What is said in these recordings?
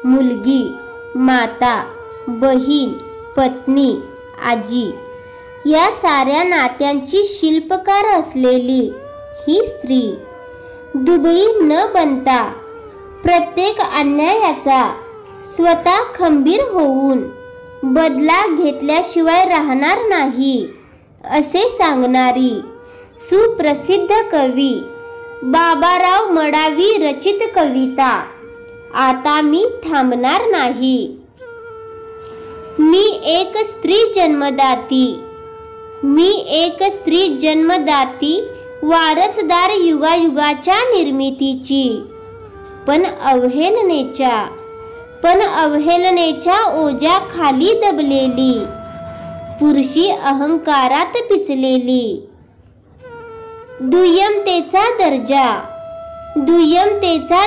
मुलगी, माता, बहीण, पत्नी, आजी या साऱ्या नात्यांची शिल्पकार असलेली ही स्त्री दुबळी न बनता प्रत्येक अन्यायाचा स्वतः खंबीर होऊन बदला घेतल्याशिवाय राहणार नाही असे सांगणारी सुप्रसिद्ध कवी बाबाराव मडावी रचित कविता आता मी थांबणार नाही। मी एक स्त्री जन्मदाती वारसदार युगायुगाच्या निर्मितीची पण अवहेलनेच्या ओझ्याखाली दबलेली पुरुषी अहंकारात पिचलेली दुय्यमतेचा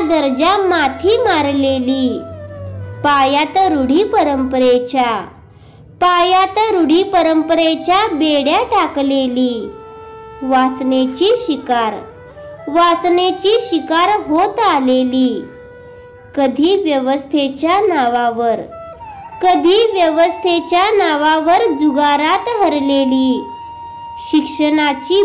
दर्जा माथी मारलेली पायात रूढी परंपरेच्या बेड्या टाकलेली वासनेची शिकार होत आलेली कधी व्यवस्थेच्या नावावर जुगारात हरलेली शिक्षणाची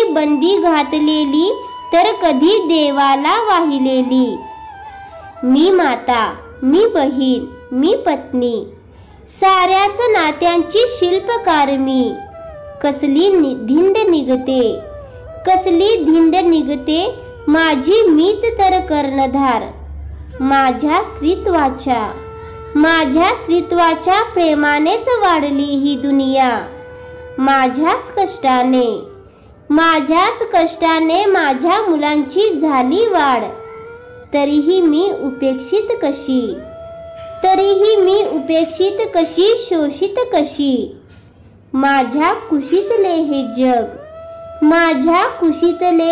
बंदी घातलेली तर कधी देवाला वाहिलेली। मी माता, मी बहीण, मी पत्नी साऱ्याच नात्यांची शिल्पकार मी कसली धिंड निघते माझी मीच तर कर्णधार माझ्या स्त्रीत्वाच्या प्रेमानेच वाढली ही दुनिया माझ्याच कष्टाने माझ्या मुलांची झाली वाढ तरीही मी उपेक्षित कशी शोषित कशी माझ्या कुशीतले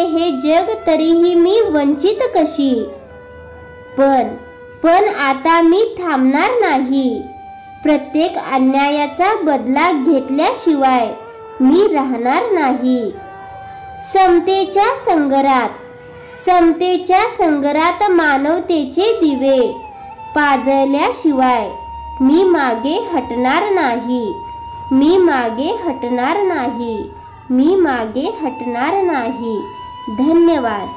हे जग तरीही मी वंचित कशी पण आता मी थांबणार नाही प्रत्येक अन्यायाचा बदला घेतल्याशिवाय मी राहणार नाही। समतेच्या संग्रात मानवतेचे दिवे पाजळल्याशिवाय मी मागे हटणार नाही। धन्यवाद।